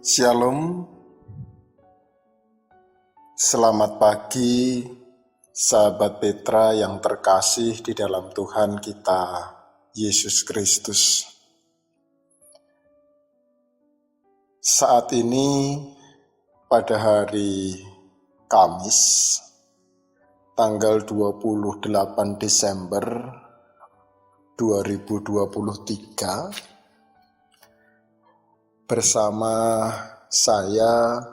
Shalom, selamat pagi sahabat Petra yang terkasih di dalam Tuhan kita, Yesus Kristus. Saat ini pada hari Kamis, tanggal 28 Desember 2023, bersama saya,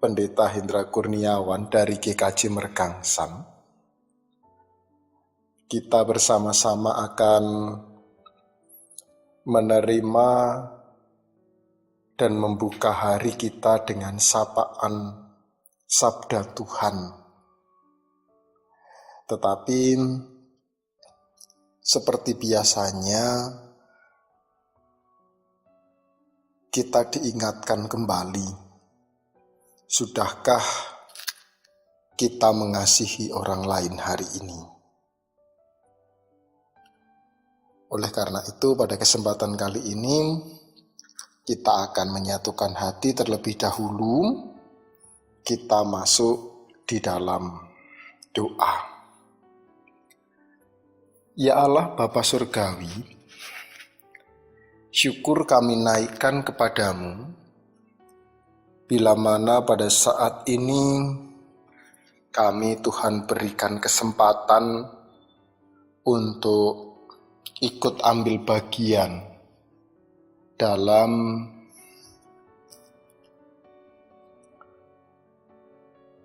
Pendeta Hendra Kurniawan dari GKJ Mergangsang, kita bersama-sama akan menerima dan membuka hari kita dengan sapaan Sabda Tuhan. Tetapi seperti biasanya, kita diingatkan kembali, sudahkah kita mengasihi orang lain hari ini? Oleh karena itu, pada kesempatan kali ini, kita akan menyatukan hati terlebih dahulu. Kita masuk di dalam doa. Ya Allah Bapa Surgawi, syukur kami naikkan kepadamu, bila mana pada saat ini kami Tuhan berikan kesempatan untuk ikut ambil bagian dalam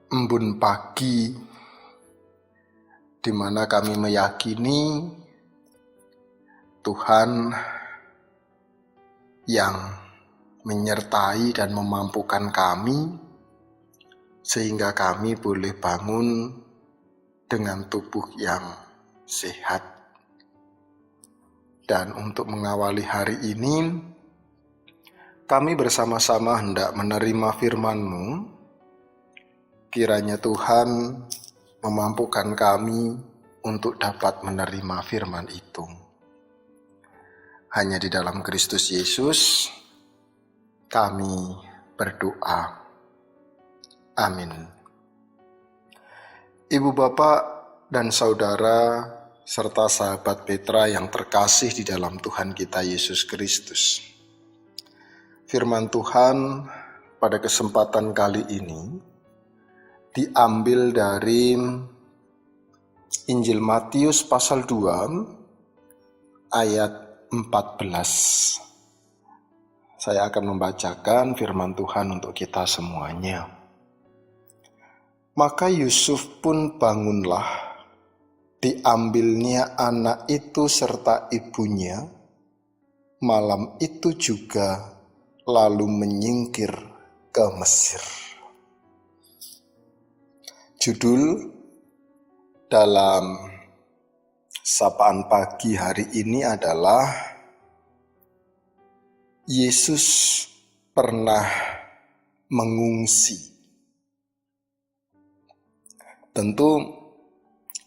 embun pagi, di mana kami meyakini Tuhan yang menyertai dan memampukan kami, sehingga kami boleh bangun dengan tubuh yang sehat. Dan untuk mengawali hari ini, kami bersama-sama hendak menerima firman-Mu. Kiranya Tuhan memampukan kami untuk dapat menerima firman itu. Hanya di dalam Kristus Yesus kami berdoa. Amin. Ibu bapak dan saudara serta sahabat Petra yang terkasih di dalam Tuhan kita Yesus Kristus. Firman Tuhan pada kesempatan kali ini diambil dari Injil Matius pasal 2 ayat 14. Saya akan membacakan firman Tuhan untuk kita semuanya. Maka Yusuf pun bangunlah, diambilnya anak itu serta ibunya, malam itu juga, lalu menyingkir ke Mesir. Judul dalam sapaan pagi hari ini adalah Yesus pernah mengungsi. Tentu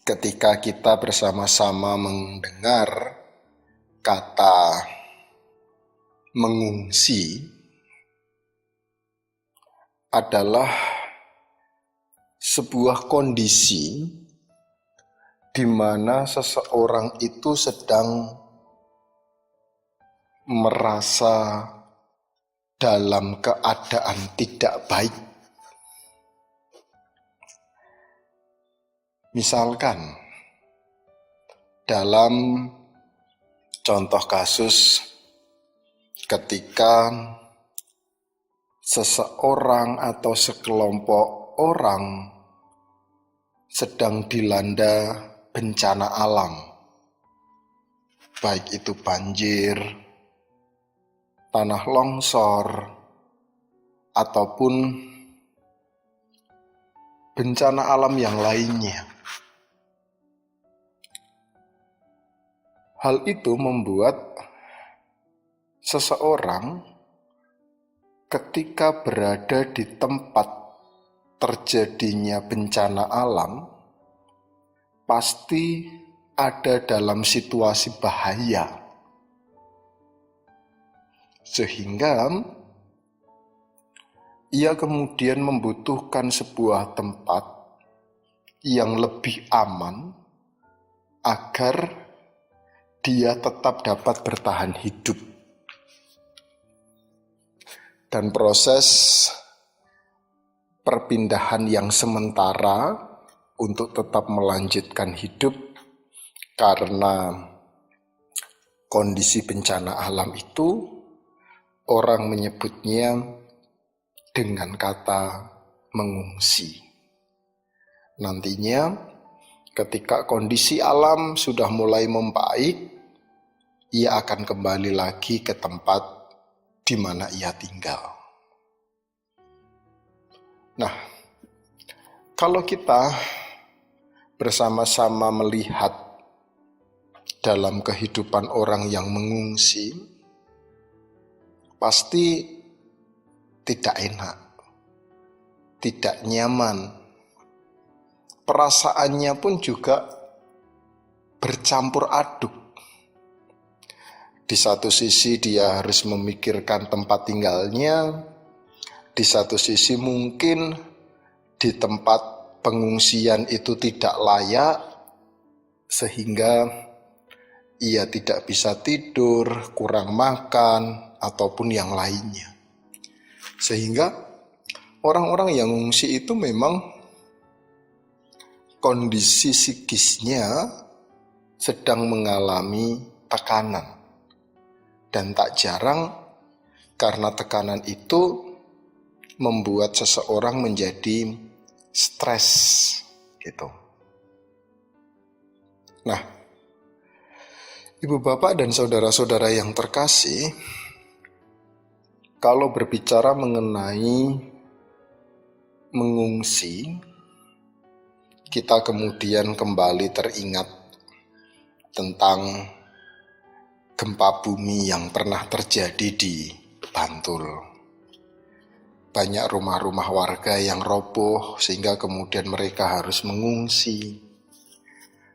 ketika kita bersama-sama mendengar kata mengungsi adalah sebuah kondisi di mana seseorang itu sedang merasa dalam keadaan tidak baik. Misalkan dalam contoh kasus ketika seseorang atau sekelompok orang sedang dilanda bencana alam, baik itu banjir, tanah longsor, ataupun bencana alam yang lainnya. Hal itu membuat seseorang ketika berada di tempat terjadinya bencana alam, pasti ada dalam situasi bahaya. Sehingga ia kemudian membutuhkan sebuah tempat yang lebih aman agar dia tetap dapat bertahan hidup. Dan proses perpindahan yang sementara untuk tetap melanjutkan hidup karena kondisi bencana alam itu, orang menyebutnya dengan kata mengungsi. Nantinya ketika kondisi alam sudah mulai membaik, ia akan kembali lagi ke tempat di mana ia tinggal. Nah, kalau kita bersama-sama melihat dalam kehidupan orang yang mengungsi, pasti tidak enak, tidak nyaman. Perasaannya pun juga bercampur aduk. Di satu sisi dia harus memikirkan tempat tinggalnya, di satu sisi mungkin di tempat pengungsian itu tidak layak, sehingga ia tidak bisa tidur, kurang makan, ataupun yang lainnya. Sehingga orang-orang yang mengungsi itu memang kondisi psikisnya sedang mengalami tekanan. Dan tak jarang karena tekanan itu membuat seseorang menjadi stres gitu. Nah, ibu bapak dan saudara-saudara yang terkasih, kalau berbicara mengenai mengungsi, kita kemudian kembali teringat tentang gempa bumi yang pernah terjadi di Bantul. Banyak rumah-rumah warga yang roboh sehingga kemudian mereka harus mengungsi.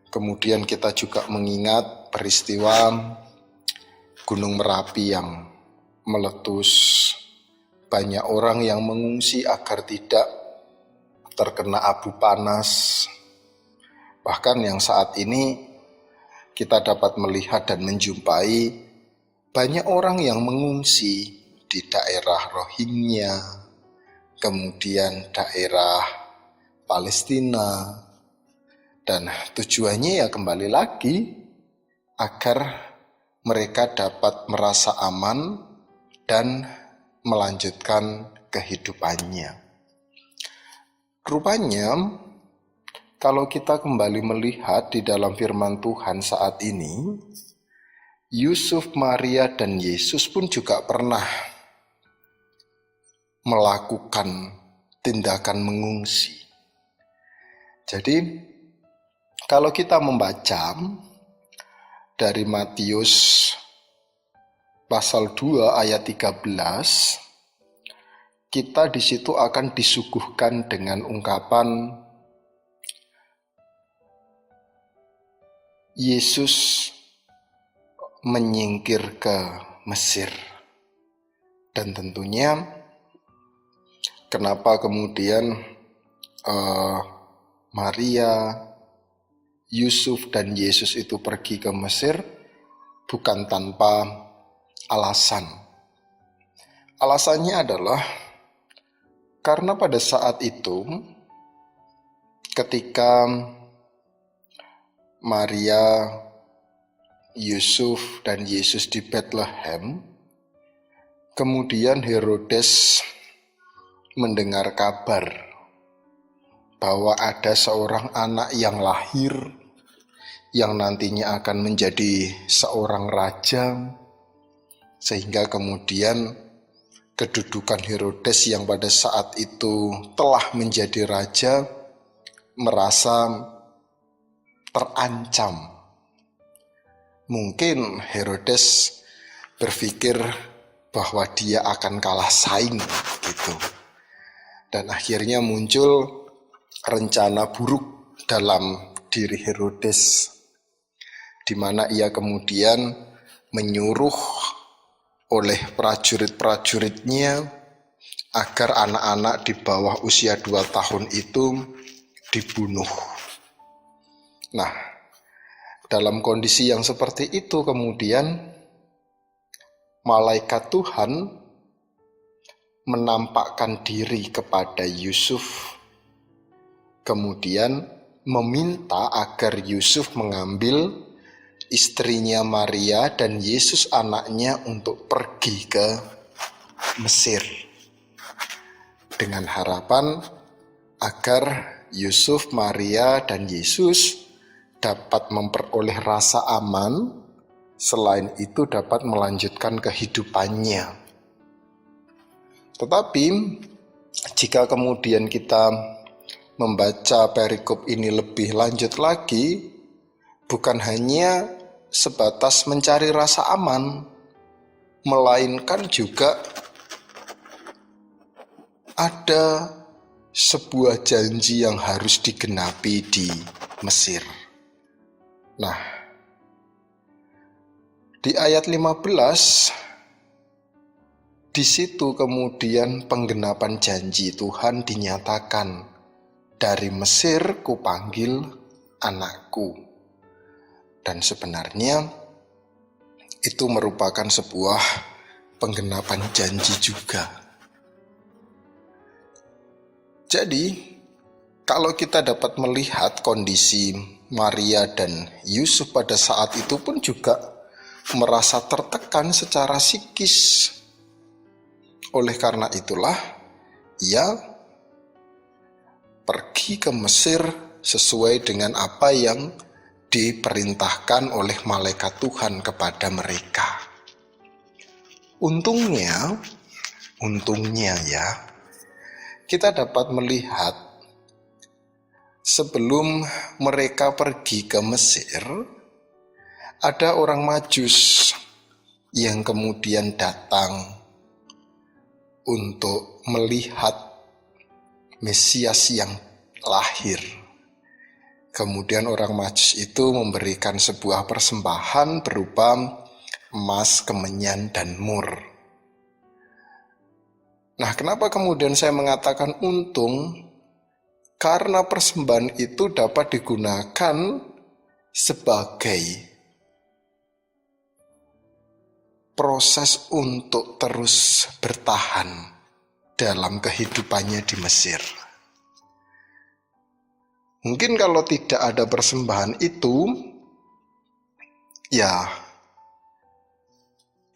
Kemudian kita juga mengingat peristiwa Gunung Merapi yang meletus. Banyak orang yang mengungsi agar tidak terkena abu panas. Bahkan yang saat ini kita dapat melihat dan menjumpai banyak orang yang mengungsi di daerah Rohingya, kemudian daerah Palestina, dan tujuannya ya kembali lagi agar mereka dapat merasa aman dan melanjutkan kehidupannya. Rupanya kalau kita kembali melihat di dalam firman Tuhan saat ini, Yusuf, Maria, dan Yesus pun juga pernah melakukan tindakan mengungsi. Jadi, kalau kita membaca dari Matius pasal 2 ayat 13, kita di situ akan disuguhkan dengan ungkapan Yesus menyingkir ke Mesir. Dan tentunya kenapa kemudian Maria, Yusuf, dan Yesus itu pergi ke Mesir bukan tanpa alasan. Alasannya adalah karena pada saat itu ketika Maria, Yusuf, dan Yesus di Bethlehem, kemudian Herodes mendengar kabar bahwa ada seorang anak yang lahir yang nantinya akan menjadi seorang raja, sehingga kemudian kedudukan Herodes yang pada saat itu telah menjadi raja merasa terancam. Mungkin Herodes berpikir bahwa dia akan kalah saing gitu. Dan akhirnya muncul rencana buruk dalam diri Herodes, di mana ia kemudian menyuruh oleh prajurit-prajuritnya agar anak-anak di bawah usia 2 tahun itu dibunuh. Nah, dalam kondisi yang seperti itu kemudian malaikat Tuhan menampakkan diri kepada Yusuf, kemudian meminta agar Yusuf mengambil istrinya Maria dan Yesus anaknya untuk pergi ke Mesir, dengan harapan agar Yusuf, Maria, dan Yesus dapat memperoleh rasa aman, selain itu dapat melanjutkan kehidupannya. Tetapi jika kemudian kita membaca perikop ini lebih lanjut lagi, bukan hanya sebatas mencari rasa aman, melainkan juga ada sebuah janji yang harus digenapi di Mesir. Nah, di ayat 15, di situ kemudian penggenapan janji Tuhan dinyatakan, dari Mesir kupanggil anakku. Dan sebenarnya itu merupakan sebuah penggenapan janji juga. Jadi, kalau kita dapat melihat kondisi Maria dan Yusuf pada saat itu pun juga merasa tertekan secara psikis. Oleh karena itulah, ia pergi ke Mesir sesuai dengan apa yang diperintahkan oleh malaikat Tuhan kepada mereka. Untungnya ya, kita dapat melihat sebelum mereka pergi ke Mesir, ada orang Majus yang kemudian datang untuk melihat Mesias yang lahir. Kemudian orang Majus itu memberikan sebuah persembahan berupa emas, kemenyan, dan mur. Nah, kenapa kemudian saya mengatakan untung? Karena persembahan itu dapat digunakan sebagai proses untuk terus bertahan dalam kehidupannya di Mesir. Mungkin kalau tidak ada persembahan itu, ya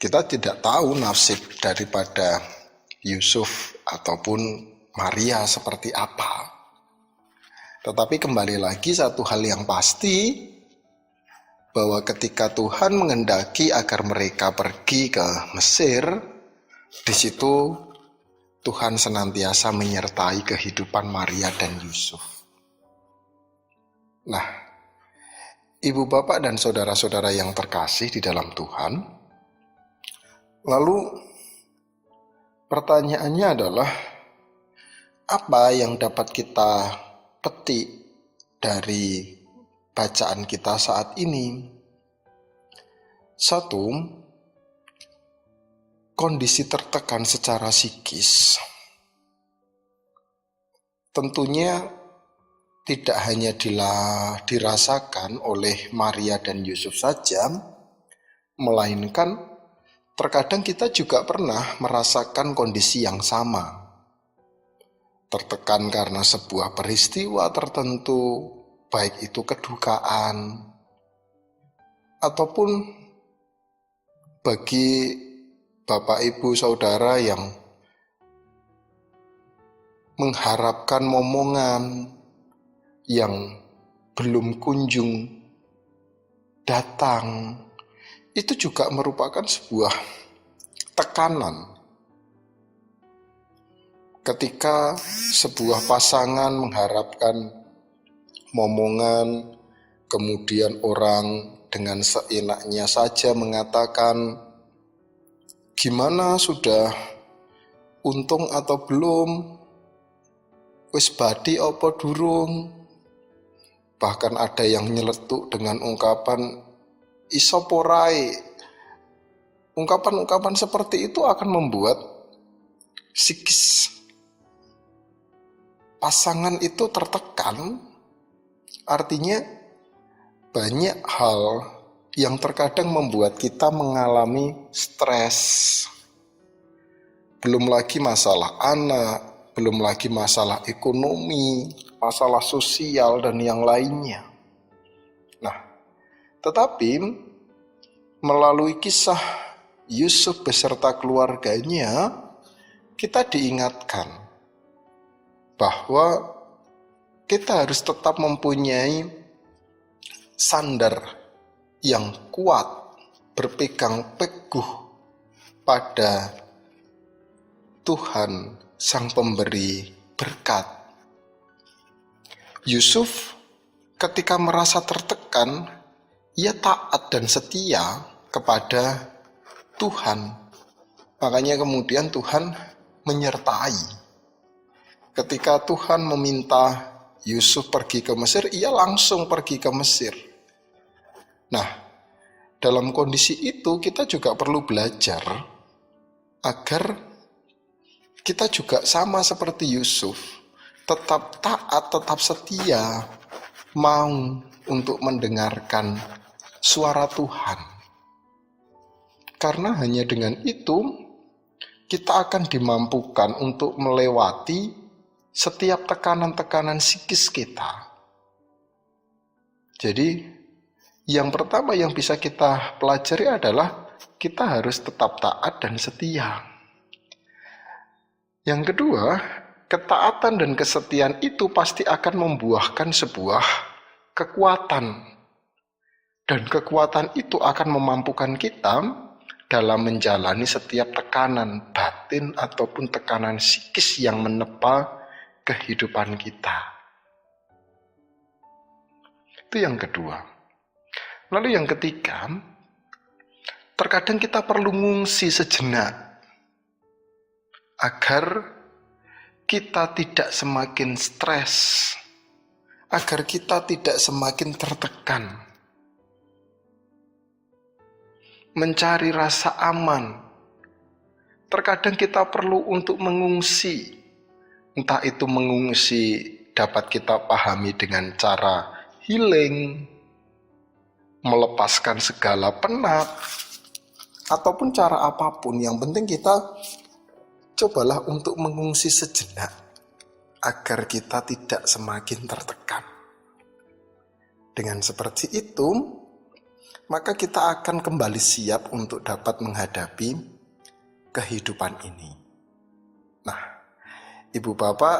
kita tidak tahu nasib daripada Yusuf ataupun Maria seperti apa. Tetapi kembali lagi satu hal yang pasti, bahwa ketika Tuhan menghendaki agar mereka pergi ke Mesir, di situ Tuhan senantiasa menyertai kehidupan Maria dan Yusuf. Nah, ibu bapak dan saudara-saudara yang terkasih di dalam Tuhan, lalu pertanyaannya adalah, apa yang dapat kita petik dari bacaan kita saat ini? Satu, kondisi tertekan secara psikis tentunya tidak hanya dirasakan oleh Maria dan Yusuf saja, melainkan terkadang kita juga pernah merasakan kondisi yang sama. Tertekan karena sebuah peristiwa tertentu, baik itu kedukaan, ataupun bagi Bapak Ibu Saudara yang mengharapkan momongan yang belum kunjung datang, itu juga merupakan sebuah tekanan. Ketika sebuah pasangan mengharapkan momongan, kemudian orang dengan seenaknya saja mengatakan, gimana, sudah untung atau belum? Wis badi apa durung? Bahkan ada yang nyeletuk dengan ungkapan iso porai. Ungkapan-ungkapan seperti itu akan membuat psikis pasangan itu tertekan, artinya banyak hal yang terkadang membuat kita mengalami stres. Belum lagi masalah anak, belum lagi masalah ekonomi, masalah sosial, dan yang lainnya. Nah, tetapi melalui kisah Yusuf beserta keluarganya, kita diingatkan bahwa kita harus tetap mempunyai sandar yang kuat, berpegang teguh pada Tuhan Sang Pemberi berkat. Yusuf ketika merasa tertekan, ia taat dan setia kepada Tuhan. Makanya kemudian Tuhan menyertai. Ketika Tuhan meminta Yusuf pergi ke Mesir, ia langsung pergi ke Mesir. Nah, dalam kondisi itu kita juga perlu belajar agar kita juga sama seperti Yusuf, tetap taat, tetap setia, mau untuk mendengarkan suara Tuhan. Karena hanya dengan itu, kita akan dimampukan untuk melewati setiap tekanan-tekanan psikis kita. Jadi, yang pertama yang bisa kita pelajari adalah kita harus tetap taat dan setia. Yang kedua, ketaatan dan kesetiaan itu pasti akan membuahkan sebuah kekuatan. Dan kekuatan itu akan memampukan kita dalam menjalani setiap tekanan batin ataupun tekanan psikis yang menerpa kehidupan kita. Itu yang kedua. Lalu yang ketiga, terkadang kita perlu ngungsi sejenak agar kita tidak semakin stres, agar kita tidak semakin tertekan. Mencari rasa aman. Terkadang kita perlu untuk mengungsi. Entah itu mengungsi dapat kita pahami dengan cara healing, melepaskan segala penat, ataupun cara apapun. Yang penting kita cobalah untuk mengungsi sejenak agar kita tidak semakin tertekan. Dengan seperti itu, maka kita akan kembali siap untuk dapat menghadapi kehidupan ini. Nah, Ibu Bapak,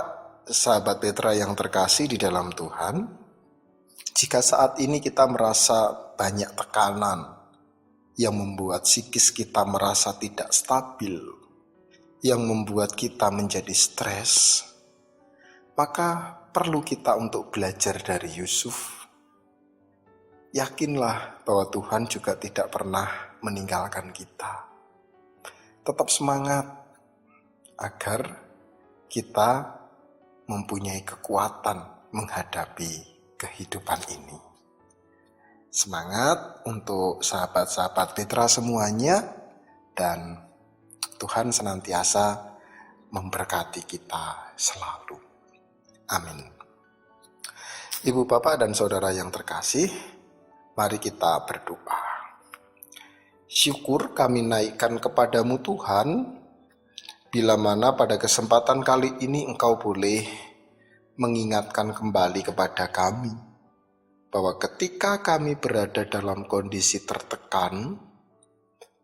sahabat Petra yang terkasih di dalam Tuhan, jika saat ini kita merasa banyak tekanan yang membuat psikis kita merasa tidak stabil, yang membuat kita menjadi stres, maka perlu kita untuk belajar dari Yusuf. Yakinlah bahwa Tuhan juga tidak pernah meninggalkan kita. Tetap semangat agar kita mempunyai kekuatan menghadapi kehidupan ini. Semangat untuk sahabat-sahabat Petra semuanya, dan Tuhan senantiasa memberkati kita selalu. Amin. Ibu, Bapak, dan Saudara yang terkasih, mari kita berdoa. Syukur kami naikkan kepadamu Tuhan, bila mana pada kesempatan kali ini Engkau boleh mengingatkan kembali kepada kami bahwa ketika kami berada dalam kondisi tertekan,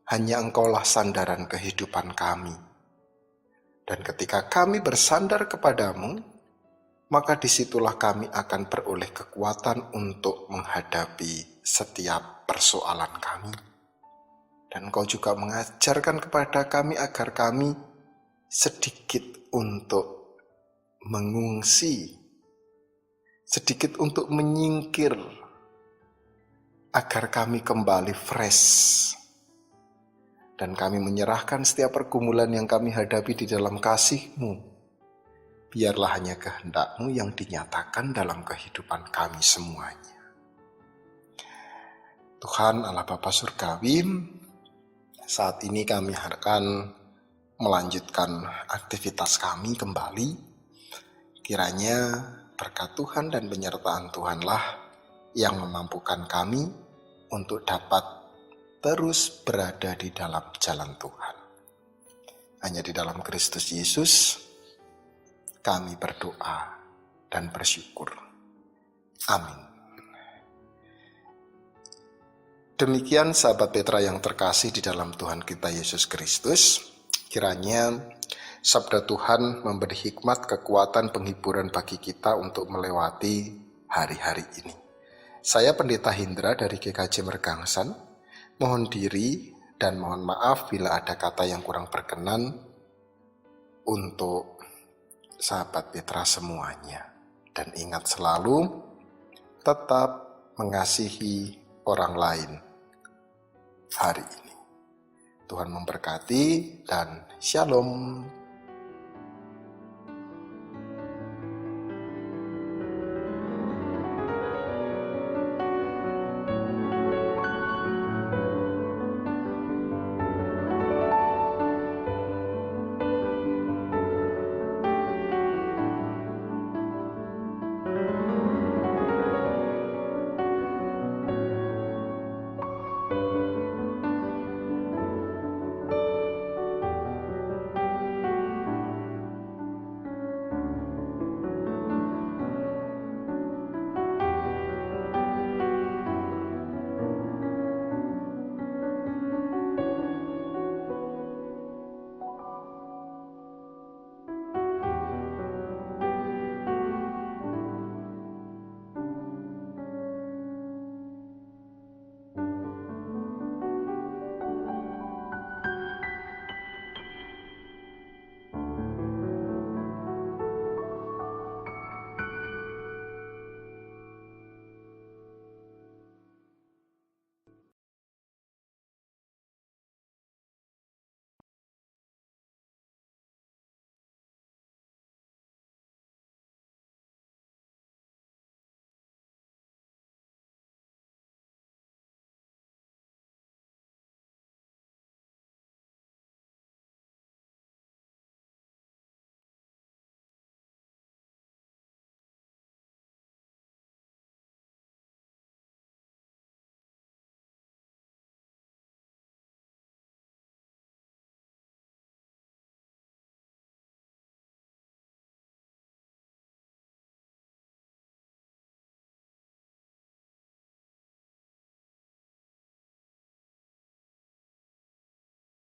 hanya Engkaulah sandaran kehidupan kami. Dan ketika kami bersandar kepadamu, maka disitulah kami akan beroleh kekuatan untuk menghadapi setiap persoalan kami. Dan Engkau juga mengajarkan kepada kami agar kami sedikit untuk mengungsi, sedikit untuk menyingkir, agar kami kembali fresh. Dan kami menyerahkan setiap pergumulan yang kami hadapi di dalam kasih-Mu. Biarlah hanya kehendak-Mu yang dinyatakan dalam kehidupan kami semuanya. Tuhan Allah Bapa Surgawi, saat ini kami akan melanjutkan aktivitas kami kembali. Kiranya berkat Tuhan dan penyertaan Tuhanlah yang memampukan kami untuk dapat terus berada di dalam jalan Tuhan. Hanya di dalam Kristus Yesus kami berdoa dan bersyukur. Amin. Demikian sahabat Petra yang terkasih di dalam Tuhan kita Yesus Kristus, kiranya sabda Tuhan memberi hikmat, kekuatan, penghiburan bagi kita untuk melewati hari-hari ini. Saya Pendeta Hindra dari GKJ Mergangsan, mohon diri dan mohon maaf bila ada kata yang kurang berkenan untuk sahabat Petra semuanya. Dan ingat selalu, tetap mengasihi orang lain hari ini. Tuhan memberkati dan shalom.